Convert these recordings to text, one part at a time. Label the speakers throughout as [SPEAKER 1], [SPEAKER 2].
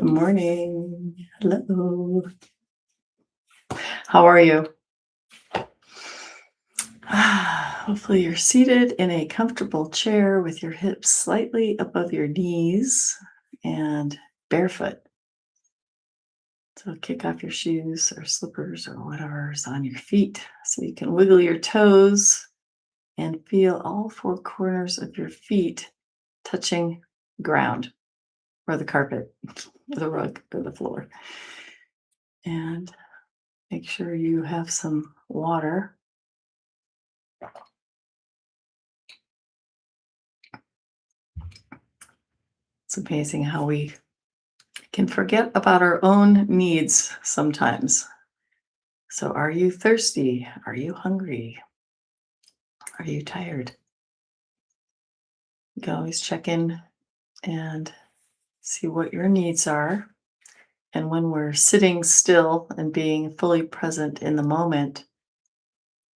[SPEAKER 1] Morning. Hello. How are you? Hopefully, you're seated in a comfortable chair with your hips slightly above your knees and barefoot. So, kick off your shoes or slippers or whatever's on your feet so you can wiggle your toes and feel all four corners of your feet touching ground or the carpet, the rug, or the floor. And make sure you have some water. It's amazing how we can forget about our own needs sometimes. So, are you thirsty? Are you hungry? Are you tired? You can always check in and see what your needs are. And when we're sitting still and being fully present in the moment,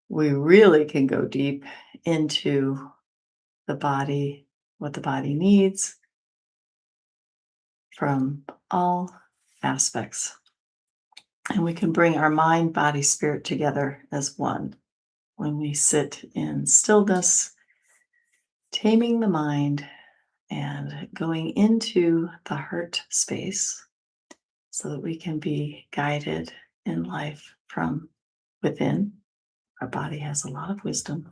[SPEAKER 1] we really can go deep into the body, what the body needs from all aspects. And we can bring our mind, body, spirit together as one when we sit in stillness, taming the mind, and going into the heart space so that we can be guided in life from within. Our body has a lot of wisdom.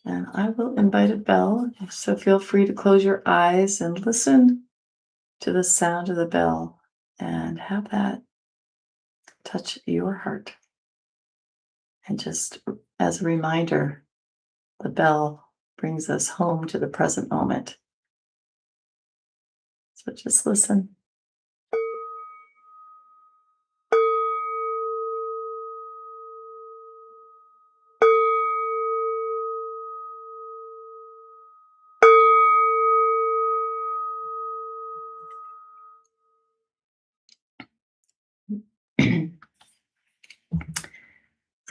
[SPEAKER 1] And I will invite a bell, so feel free to close your eyes and listen to the sound of the bell and have that touch your heart. And just as a reminder, the bell brings us home to the present moment. So just listen.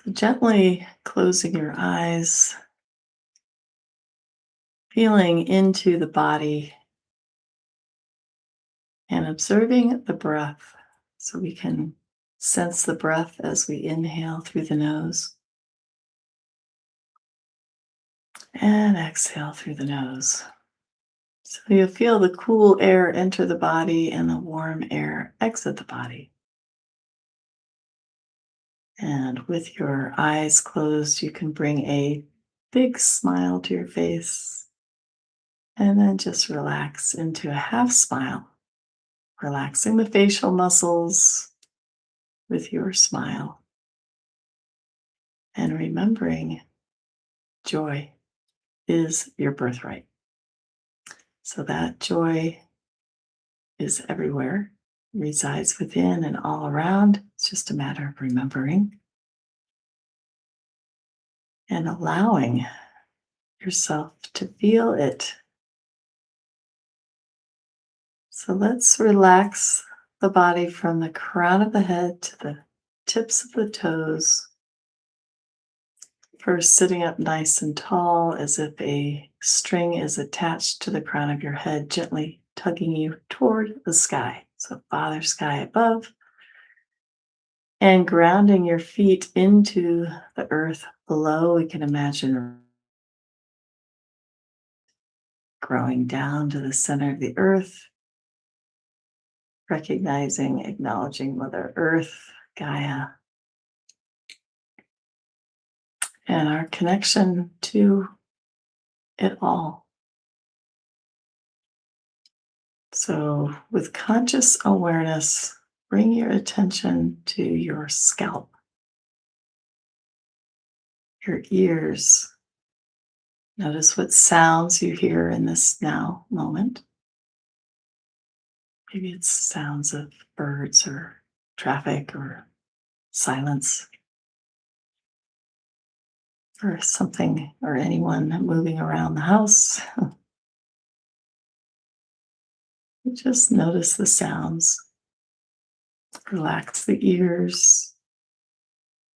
[SPEAKER 1] So gently closing your eyes, feeling into the body and observing the breath so we can sense the breath as we inhale through the nose and exhale through the nose. So you'll feel the cool air enter the body and the warm air exit the body. And with your eyes closed, you can bring a big smile to your face and then just relax into a half smile, relaxing the facial muscles with your smile. And remembering joy is your birthright. So that joy is everywhere, resides within and all around. It's just a matter of remembering and allowing yourself to feel it. So let's relax the body from the crown of the head to the tips of the toes. First, sitting up nice and tall as if a string is attached to the crown of your head, gently tugging you toward the sky. So, Father Sky above, and grounding your feet into the earth below. We can imagine growing down to the center of the earth, recognizing, acknowledging Mother Earth, Gaia, and our connection to it all. So, with conscious awareness, bring your attention to your scalp, your ears. Notice what sounds you hear in this now moment. Maybe it's sounds of birds or traffic or silence or something or anyone moving around the house. Just notice the sounds. Relax the ears.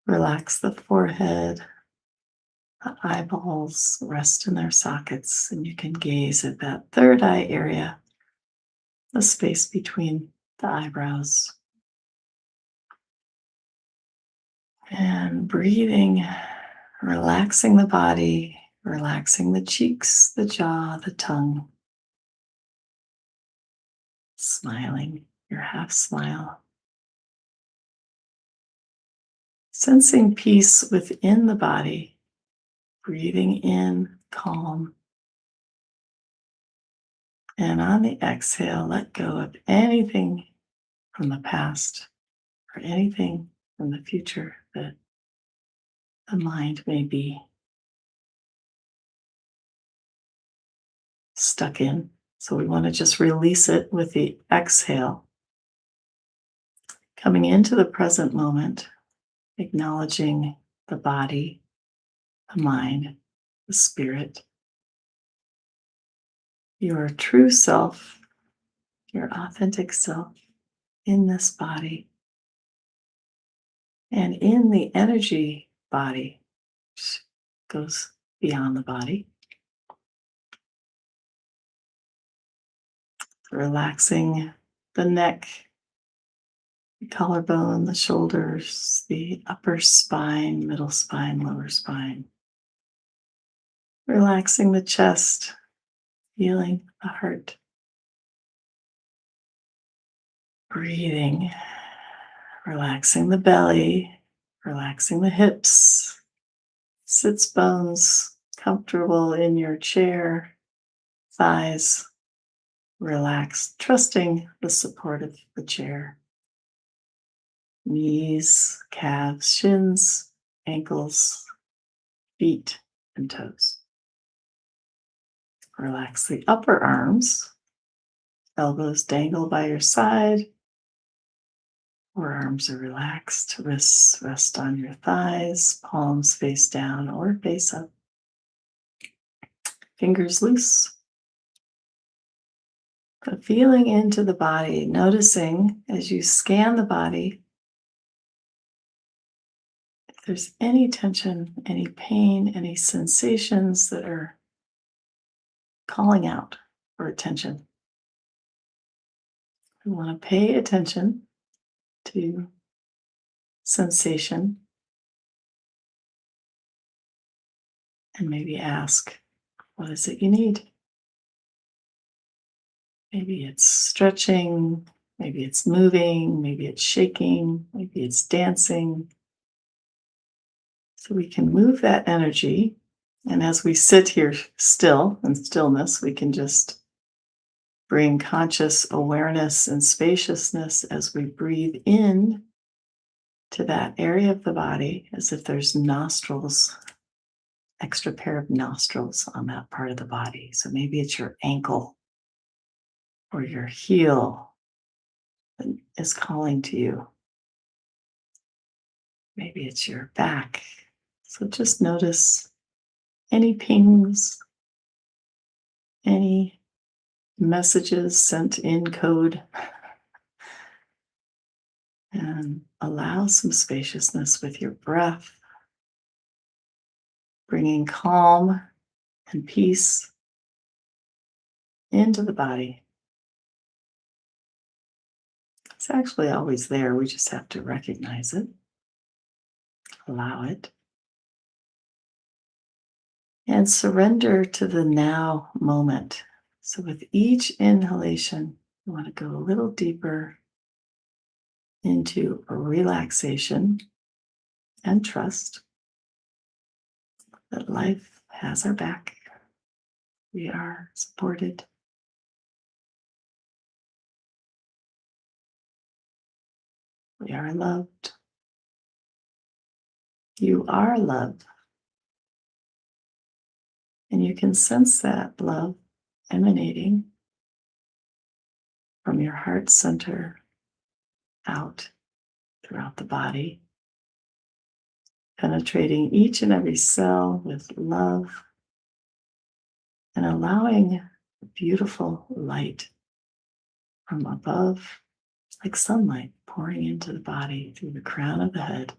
[SPEAKER 1] Relax the forehead. The eyeballs rest in their sockets, and you can gaze at that third eye area the space between the eyebrows. And breathing, relaxing the body, relaxing the cheeks, the jaw, the tongue. Smiling, your half smile. Sensing peace within the body, breathing in calm. And on the exhale, let go of anything from the past or anything from the future that the mind may be stuck in. So we want to just release it with the exhale. Coming into the present moment, acknowledging the body, the mind, the spirit, your true self, your authentic self in this body and in the energy body, which goes beyond the body. Relaxing the neck, the collarbone, the shoulders, the upper spine, middle spine, lower spine. Relaxing the chest, feeling the heart. Breathing, relaxing the belly, relaxing the hips, sits bones, comfortable in your chair, thighs relaxed, trusting the support of the chair. Knees, calves, shins, ankles, feet, and toes. Relax the upper arms. Elbows dangle by your side. Forearms are relaxed. Wrists rest on your thighs. Palms face down or face up. Fingers loose. But feeling into the body, noticing as you scan the body, if there's any tension, any pain, any sensations that are calling out for attention. We want to pay attention to sensation and maybe ask, what is it you need? Maybe it's stretching, maybe it's moving, maybe it's shaking, maybe it's dancing. So we can move that energy. And as we sit here still in stillness, we can just bring conscious awareness and spaciousness as we breathe in to that area of the body, as if there's nostrils, extra pair of nostrils on that part of the body. So maybe it's your ankle or your heel that is calling to you. Maybe it's your back. So just notice any pings, any messages sent in code, and allow some spaciousness with your breath, bringing calm and peace into the body. It's actually always there. We just have to recognize it, allow it, and surrender to the now moment. So with each inhalation, you want to go a little deeper into a relaxation and trust that life has our back. We are supported. We are loved. You are loved. And you can sense that love emanating from your heart center out throughout the body, penetrating each and every cell with love and allowing beautiful light from above, like sunlight pouring into the body through the crown of the head,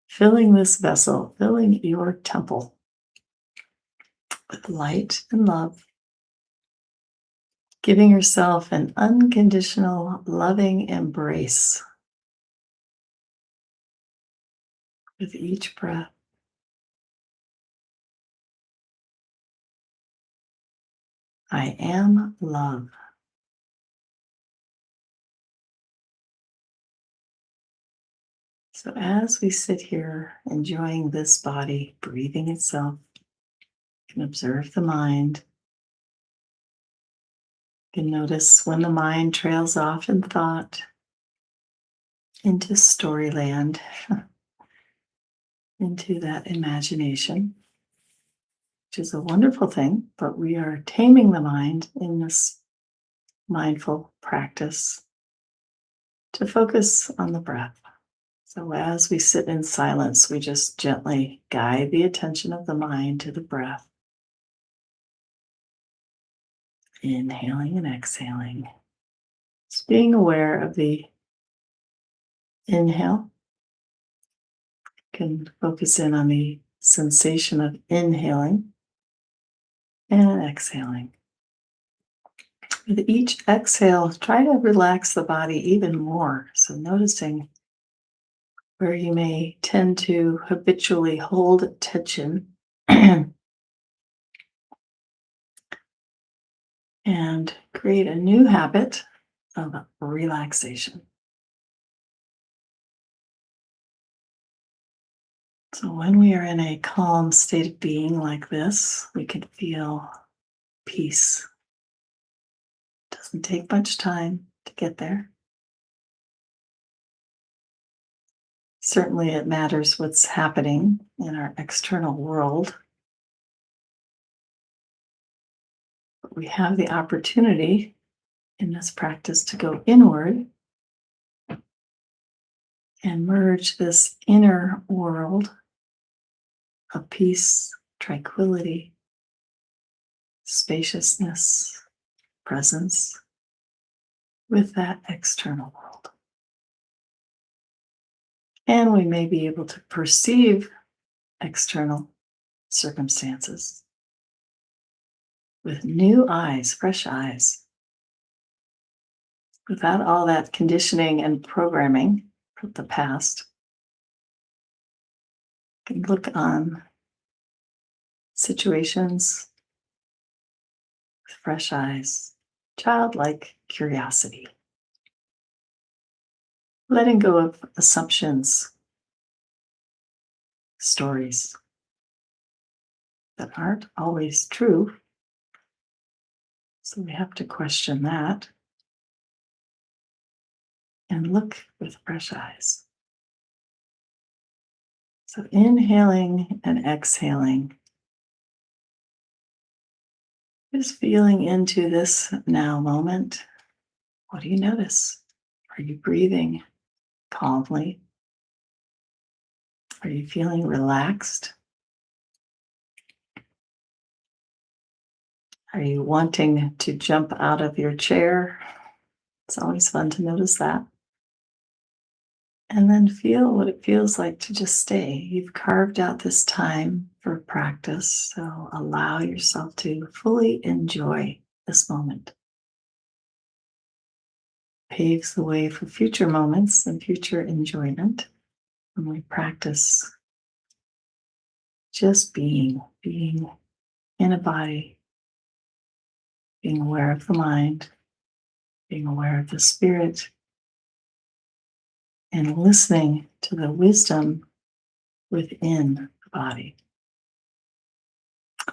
[SPEAKER 1] filling this vessel, filling your temple with light and love, giving yourself an unconditional, loving embrace with each breath. I am love. So, as we sit here enjoying this body, breathing itself, you can observe the mind. You can notice when the mind trails off in thought into storyland, into that imagination, which is a wonderful thing, but we are taming the mind in this mindful practice to focus on the breath. So, as we sit in silence, we just gently guide the attention of the mind to the breath, inhaling and exhaling. Just being aware of the inhale. You can focus in on the sensation of inhaling and exhaling. With each exhale, try to relax the body even more. So, noticing where you may tend to habitually hold tension and create a new habit of relaxation. So, when we are in a calm state of being like this, we can feel peace. Doesn't take much time to get there. Certainly, it matters what's happening in our external world. But we have the opportunity in this practice to go inward and merge this inner world of peace, tranquility, spaciousness, presence with that external world. And we may be able to perceive external circumstances with new eyes, fresh eyes, without all that conditioning and programming from the past. You can look on situations with fresh eyes, childlike curiosity, letting go of assumptions, stories that aren't always true. So we have to question that and look with fresh eyes. So inhaling and exhaling, just feeling into this now moment. What do you notice? Are you breathing calmly? Are you feeling relaxed? Are you wanting to jump out of your chair? It's always fun to notice that. And then feel what it feels like to just stay. You've carved out this time for practice, so allow yourself to fully enjoy this moment. Paves the way for future moments and future enjoyment when we practice just being in a body, being aware of the mind, being aware of the spirit, and listening to the wisdom within the body.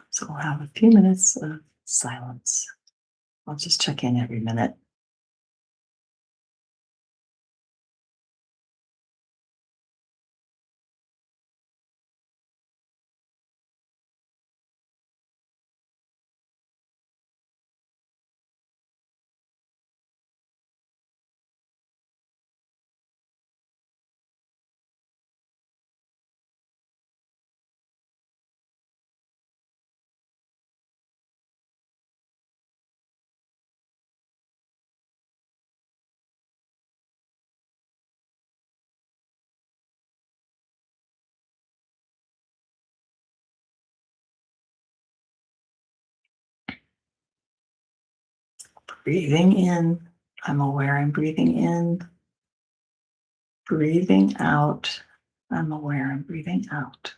[SPEAKER 1] So we'll have a few minutes of silence. I'll just check in every minute. Breathing in, I'm aware I'm breathing in. Breathing out, I'm aware I'm breathing out.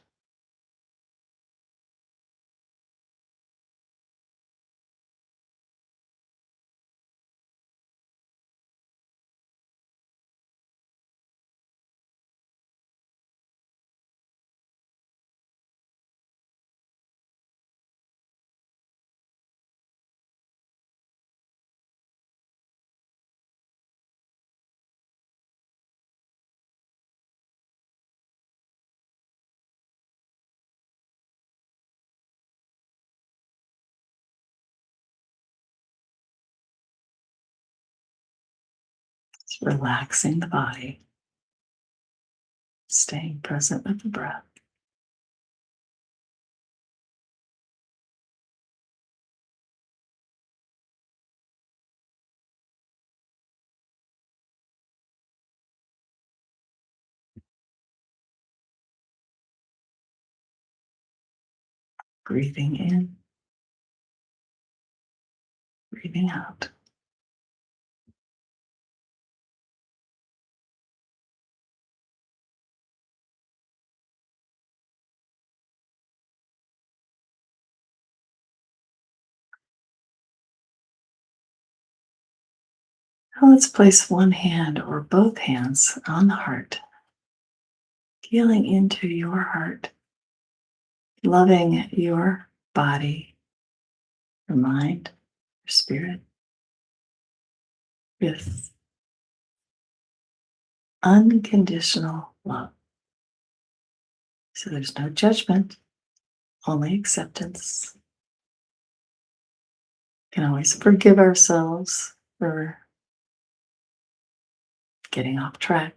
[SPEAKER 1] Just relaxing the body, staying present with the breath. Breathing in, breathing out. Now let's place one hand or both hands on the heart, feeling into your heart, loving your body, your mind, your spirit with unconditional love. So there's no judgment, only acceptance. We can always forgive ourselves for getting off track.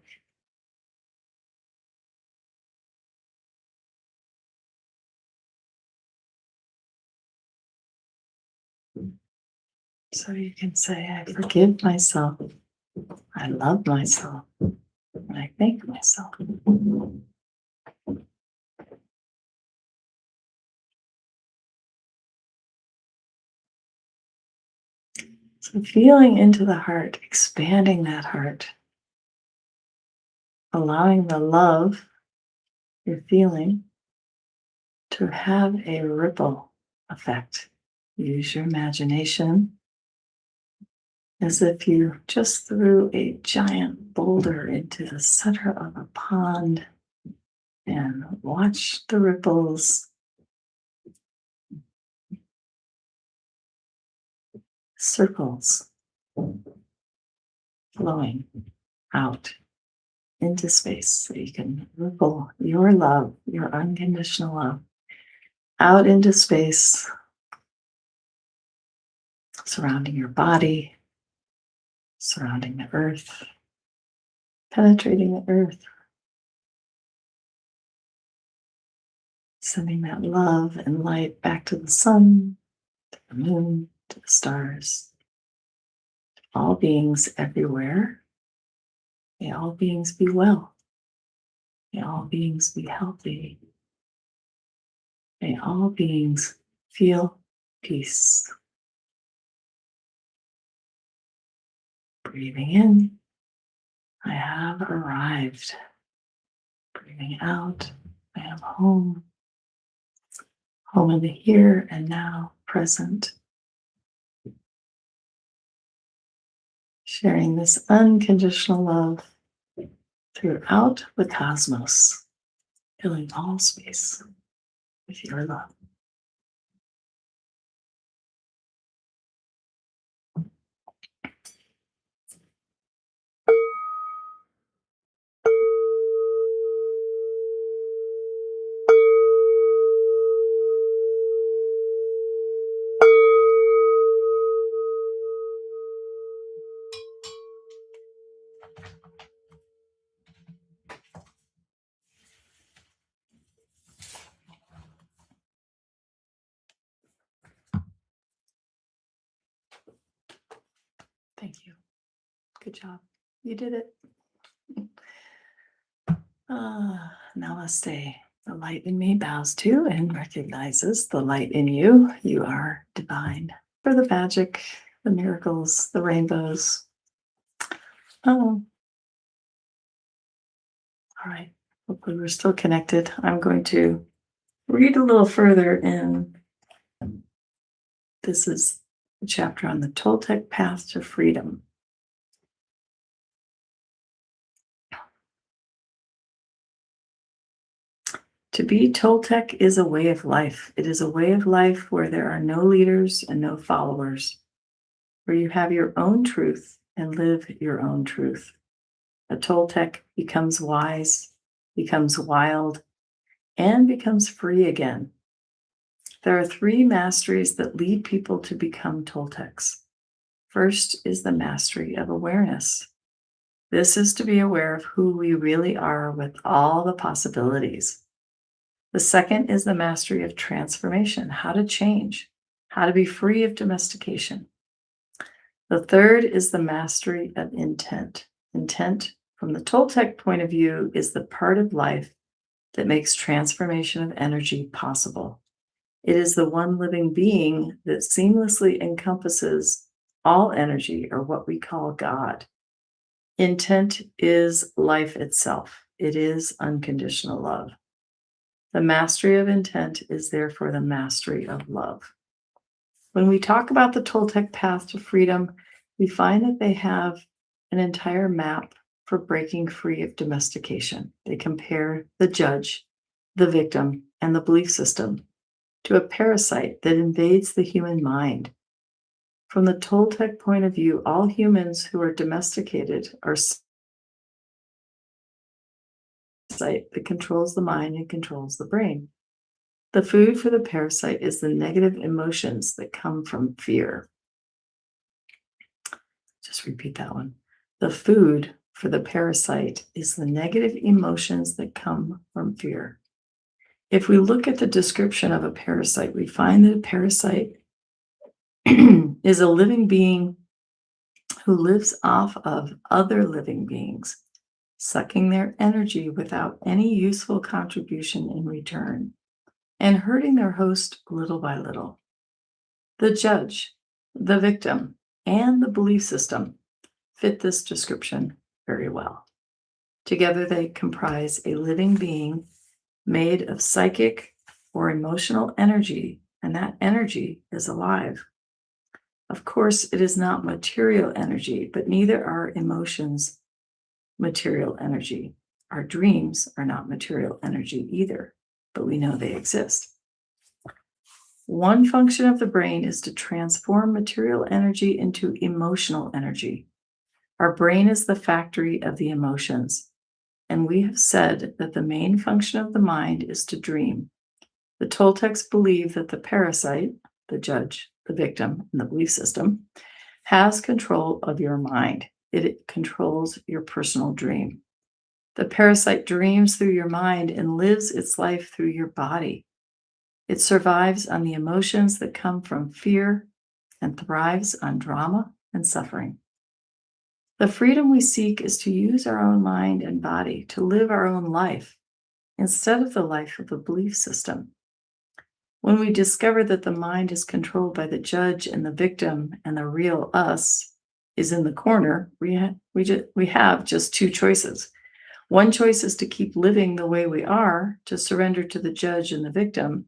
[SPEAKER 1] So you can say, I forgive myself, I love myself, and I thank myself. So feeling into the heart, expanding that heart, allowing the love you're feeling to have a ripple effect. Use your imagination as if you just threw a giant boulder into the center of a pond and watch the ripples, circles flowing out into space so you can ripple your love, your unconditional love out into space, surrounding your body, surrounding the earth, penetrating the earth, sending that love and light back to the sun, to the moon, to the stars, all beings everywhere. May all beings be well. May all beings be healthy. May all beings feel peace. Breathing in, I have arrived. Breathing out, I am home. Home in the here and now, present. Sharing this unconditional love throughout the cosmos, filling all space with your love. Thank you. Good job. You did it. Namaste. The light in me bows to and recognizes the light in you. You are divine. For the magic, the miracles, the rainbows. Oh, all right. Hopefully we're still connected. I'm going to read a little further in this is a chapter on the Toltec path to freedom. To be Toltec is a way of life. It is a way of life where there are no leaders and no followers, where you have your own truth and live your own truth. A Toltec becomes wise, becomes wild, and becomes free again. There are three masteries that lead people to become Toltecs. First is the mastery of awareness. This is to be aware of who we really are with all the possibilities. The second is the mastery of transformation, how to change, how to be free of domestication. The third is the mastery of intent. Intent, from the Toltec point of view, is the part of life that makes transformation of energy possible. It is the one living being that seamlessly encompasses all energy, or what we call God. Intent is life itself. It is unconditional love. The mastery of intent is therefore the mastery of love. When we talk about the Toltec path to freedom, we find that they have an entire map for breaking free of domestication. They compare the judge, the victim, and the belief system to a parasite that invades the human mind. From the Toltec point of view, all humans who are domesticated are parasite that controls the mind and controls the brain. The food for the parasite is the negative emotions that come from fear. Just repeat that one. The food for the parasite is the negative emotions that come from fear. If we look at the description of a parasite, we find that a parasite is a living being who lives off of other living beings, sucking their energy without any useful contribution in return, and hurting their host little by little. The judge, the victim, and the belief system fit this description very well. Together, they comprise a living being made of psychic or emotional energy, and that energy is alive. Of course, it is not material energy, but neither are emotions material energy. Our dreams are not material energy either, but we know they exist. One function of the brain is to transform material energy into emotional energy. Our brain is the factory of the emotions, and we have said that the main function of the mind is to dream. The Toltecs believe that the parasite, the judge, the victim, and the belief system, has control of your mind. It controls your personal dream. The parasite dreams through your mind and lives its life through your body. It survives on the emotions that come from fear and thrives on drama and suffering. The freedom we seek is to use our own mind and body to live our own life instead of the life of the belief system. When we discover that the mind is controlled by the judge and the victim, and the real us is in the corner, we have just two choices. One choice is to keep living the way we are, to surrender to the judge and the victim,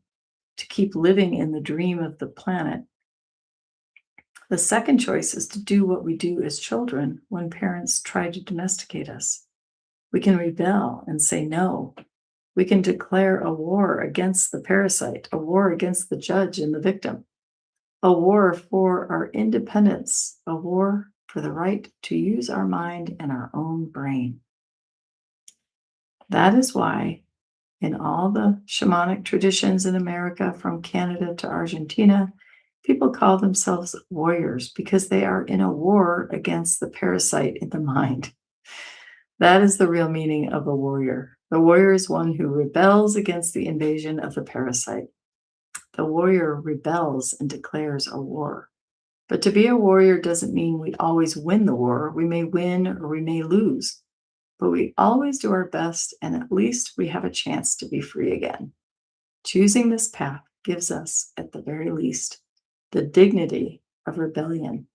[SPEAKER 1] to keep living in the dream of the planet. The second choice is to do what we do as children when parents try to domesticate us. We can rebel and say no. We can declare a war against the parasite, a war against the judge and the victim, a war for our independence, a war for the right to use our mind and our own brain. That is why, in all the shamanic traditions in America, from Canada to Argentina, people call themselves warriors because they are in a war against the parasite in the mind. That is the real meaning of a warrior. The warrior is one who rebels against the invasion of the parasite. The warrior rebels and declares a war. But to be a warrior doesn't mean we always win the war. We may win or we may lose, but we always do our best, and at least we have a chance to be free again. Choosing this path gives us, at the very least, the dignity of rebellion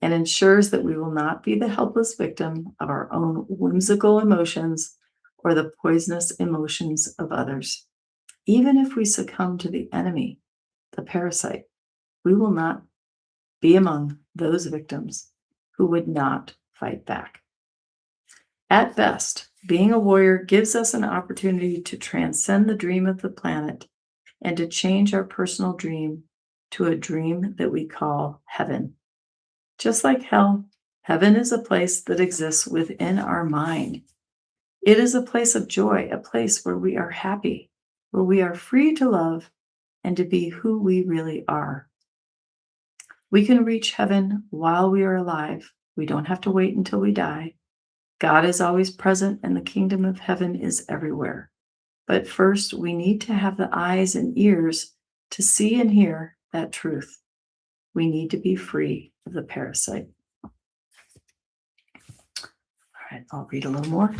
[SPEAKER 1] and ensures that we will not be the helpless victim of our own whimsical emotions or the poisonous emotions of others. Even if we succumb to the enemy, the parasite, we will not be among those victims who would not fight back. At best, being a warrior gives us an opportunity to transcend the dream of the planet and to change our personal dream to a dream that we call heaven. Just like hell, heaven is a place that exists within our mind. It is a place of joy, a place where we are happy, where we are free to love and to be who we really are. We can reach heaven while we are alive. We don't have to wait until we die. God is always present and the kingdom of heaven is everywhere. But first, we need to have the eyes and ears to see and hear that truth. We need to be free of the parasite. All right, I'll read a little more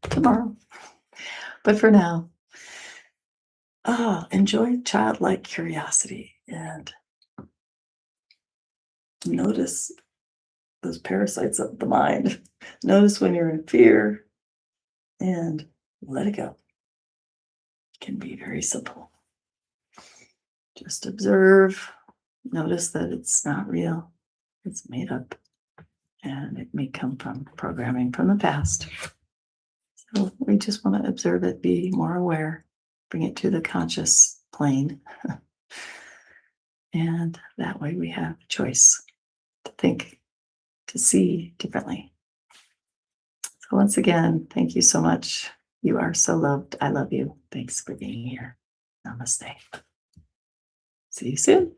[SPEAKER 1] tomorrow. But for now, enjoy childlike curiosity and notice those parasites of the mind. Notice when you're in fear and let it go. It can be very simple. Just observe, notice that it's not real, it's made up, and it may come from programming from the past. So we just want to observe it, be more aware, bring it to the conscious plane. And that way we have a choice to think, to see differently. So once again, thank you so much. You are so loved. I love you. Thanks for being here. Namaste. See you soon.